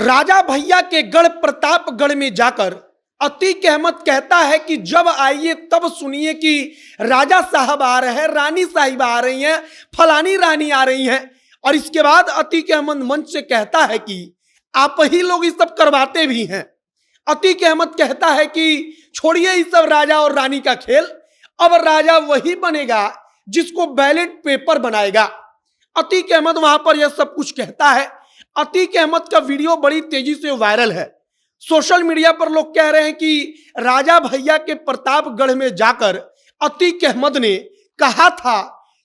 राजा भैया के गढ़ प्रतापगढ़ में जाकर अतीक अहमद कहता है कि जब आइए तब सुनिए कि राजा साहब आ रहे हैं, रानी साहिबा आ रही हैं, फलानी रानी आ रही हैं। और इसके बाद अतीक अहमद मंच से कहता है कि आप ही लोग ये सब करवाते भी हैं। अतीक अहमद कहता है कि छोड़िए ये सब राजा और रानी का खेल, अब राजा वही बनेगा जिसको बैलेट पेपर बनाएगा। अतीक अहमद वहां पर यह सब कुछ कहता है। अतीक अहमद का वीडियो बड़ी तेजी से वायरल है। सोशल मीडिया पर लोग कह रहे हैं कि राजा भैया के प्रतापगढ़ में जाकर अतीक अहमद ने कहा था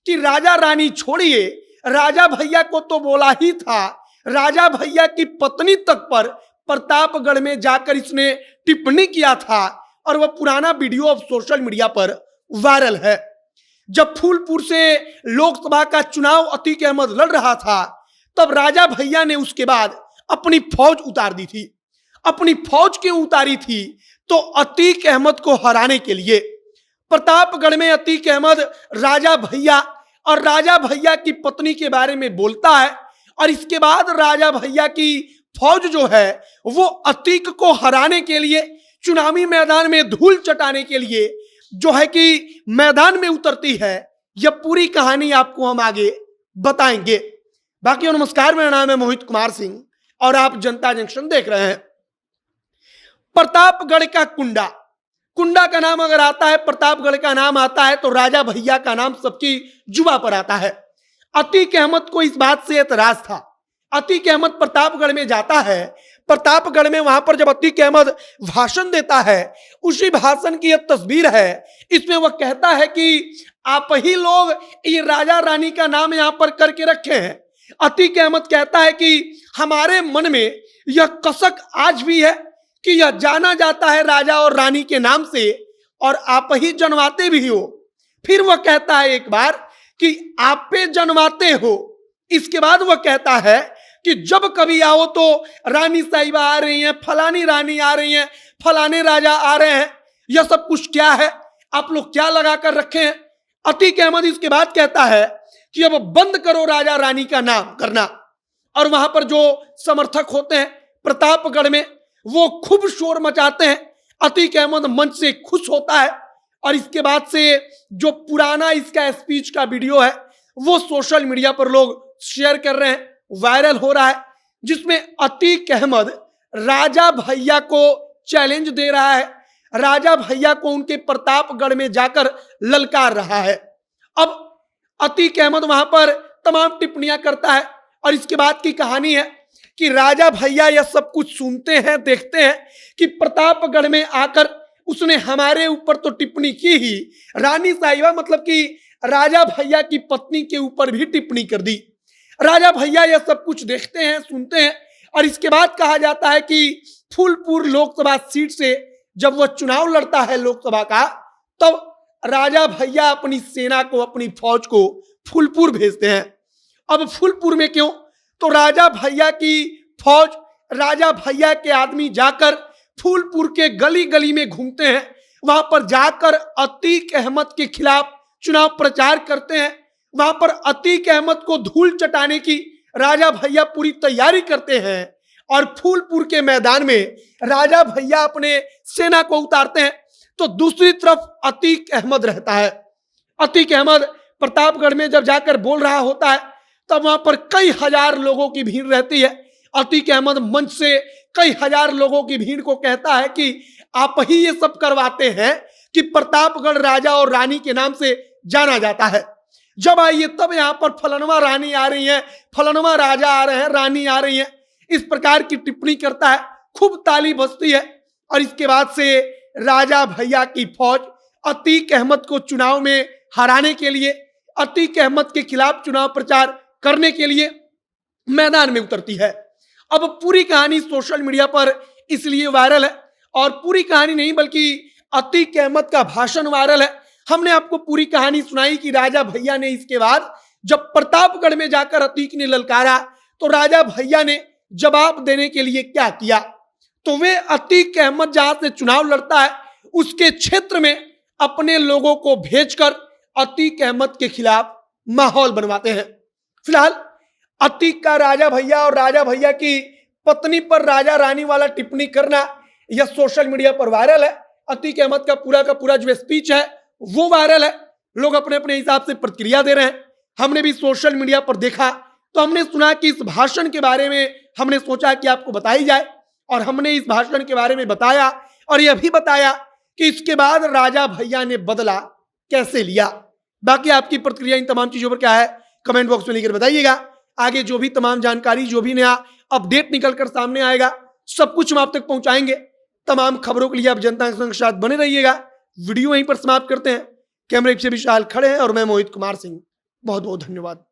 कि राजा रानी छोड़िए, राजा भैया को तो बोला ही था। राजा भैया की पत्नी तक पर प्रतापगढ़ में जाकर इसने टिप्पणी किया था और वह पुराना वीडियो अब सोशल मीडिया पर वायरल है। जब फूलपुर से लोकसभा का चुनाव अतीक अहमद लड़ रहा था, तब राजा भैया ने उसके बाद अपनी फौज उतार दी थी। अपनी फौज क्यों उतारी थी? तो अतीक अहमद को हराने के लिए। प्रतापगढ़ में अतीक अहमद राजा भैया और राजा भैया की पत्नी के बारे में बोलता है और इसके बाद राजा भैया की फौज जो है वो अतीक को हराने के लिए, चुनावी मैदान में धूल चटाने के लिए जो है कि मैदान में उतरती है। यह पूरी कहानी आपको हम आगे बताएंगे। बाकी नमस्कार, मेरा नाम है मोहित कुमार सिंह और आप जनता जंक्शन देख रहे हैं। प्रतापगढ़ का कुंडा, कुंडा का नाम अगर आता है, प्रतापगढ़ का नाम आता है तो राजा भैया का नाम सबकी जुबां पर आता है। अतीक अहमद को इस बात से एतराज था। अतीक अहमद प्रतापगढ़ में जाता है। प्रतापगढ़ में वहां पर जब अतीक अहमद भाषण देता है, उसी भाषण की एक तस्वीर है। इसमें वह कहता है कि आप ही लोग ये राजा रानी का नाम यहां पर करके रखे हैं। अतीक अहमद कहता है कि हमारे मन में यह कसक आज भी है कि यह जाना जाता है राजा और रानी के नाम से और आप ही जनवाते भी हो। फिर वह कहता है एक बार कि आप पे जनवाते हो। इसके बाद वह कहता है कि जब कभी आओ तो रानी साहिबा आ रही हैं, फलानी रानी आ रही हैं, फलाने राजा आ रहे हैं। यह सब कुछ क्या है? आप लोग क्या लगा कर रखे हैं? अतीक अहमद इसके बाद कहता है कि अब बंद करो राजा रानी का नाम करना। और वहां पर जो समर्थक होते हैं प्रतापगढ़ में, वो खूब शोर मचाते हैं। अतीक अहमद मंच से खुश होता है और इसके बाद से जो पुराना इसका स्पीच का वीडियो है वो सोशल मीडिया पर लोग शेयर कर रहे हैं, वायरल हो रहा है, जिसमें अतीक अहमद राजा भैया को चैलेंज दे रहा है। राजा भैया को उनके प्रतापगढ़ में जाकर ललकार रहा है। अब अतीक अहमद वहां पर तमाम टिप्पणियां करता है और इसके बाद की कहानी है कि राजा भैया यह सब कुछ सुनते हैं, देखते हैं कि प्रतापगढ़ में आकर उसने हमारे ऊपर तो टिप्पणी की ही, रानी साहिबा मतलब कि राजा भैया की पत्नी के ऊपर भी टिप्पणी कर दी। राजा भैया यह सब कुछ देखते हैं, सुनते हैं और इसके बाद कहा जाता है कि फूलपुर लोकसभा सीट से जब वह चुनाव लड़ता है लोकसभा का, तब राजा भैया अपनी सेना को, अपनी फौज को फूलपुर भेजते हैं। अब फूलपुर में क्यों? तो राजा भैया की फौज, राजा भैया के आदमी जाकर फूलपुर के गली गली में घूमते हैं। वहां पर जाकर अतीक अहमद के खिलाफ चुनाव प्रचार करते हैं। वहां पर अतीक अहमद को धूल चटाने की राजा भैया पूरी तैयारी करते हैं और फूलपुर के मैदान में राजा भैया अपने सेना को उतारते हैं। तो दूसरी तरफ अतीक अहमद रहता है। अतीक अहमद प्रतापगढ़ में जब जाकर बोल रहा होता है तब वहां पर कई हजार लोगों की भीड़ रहती है। अतीक अहमद मंच से कई हजार लोगों की भीड़ को कहता है कि आप ही ये सब करवाते हैं कि प्रतापगढ़ राजा और रानी के नाम से जाना जाता है। जब आइए तब यहाँ पर फलनवा रानी आ रही है, फलनवा राजा आ रहे हैं, रानी आ रही है, इस प्रकार की टिप्पणी करता है। खूब ताली बजती है और इसके बाद से राजा भैया की फौज अतीक अहमद को चुनाव में हराने के लिए, अतीक अहमद के खिलाफ चुनाव प्रचार करने के लिए मैदान में उतरती है। अब पूरी कहानी सोशल मीडिया पर इसलिए वायरल है और पूरी कहानी नहीं बल्कि अतीक अहमद का भाषण वायरल है। हमने आपको पूरी कहानी सुनाई कि राजा भैया ने इसके बाद जब प्रतापगढ़ में जाकर अतीक ने ललकारा तो राजा भैया ने जवाब देने के लिए क्या किया। तो वे अतीक अहमद जहां से चुनाव लड़ता है उसके क्षेत्र में अपने लोगों को भेजकर अतीक अहमद के खिलाफ माहौल बनवाते हैं। फिलहाल अतीक का राजा भैया और राजा भैया की पत्नी पर राजा रानी वाला टिप्पणी करना यह सोशल मीडिया पर वायरल है। अतीक अहमद का पूरा जो स्पीच है वो वायरल है। लोग अपने अपने हिसाब से प्रतिक्रिया दे रहे हैं। हमने भी सोशल मीडिया पर देखा तो हमने सुना कि इस भाषण के बारे में हमने सोचा कि आपको बताई जाए, और हमने इस भाषण के बारे में बताया और यह भी बताया कि इसके बाद राजा भैया ने बदला कैसे लिया। बाकी आपकी प्रतिक्रिया इन तमाम चीजों पर क्या है कमेंट बॉक्स में लिखकर बताइएगा। आगे जो भी तमाम जानकारी, जो भी नया अपडेट निकलकर सामने आएगा, सब कुछ हम आप तक पहुंचाएंगे। तमाम खबरों के लिए आप जनता के साथ बने रहिएगा। वीडियो यहीं पर समाप्त करते हैं। कैमरे से विशाल खड़े हैं और मैं मोहित कुमार सिंह। बहुत बहुत धन्यवाद।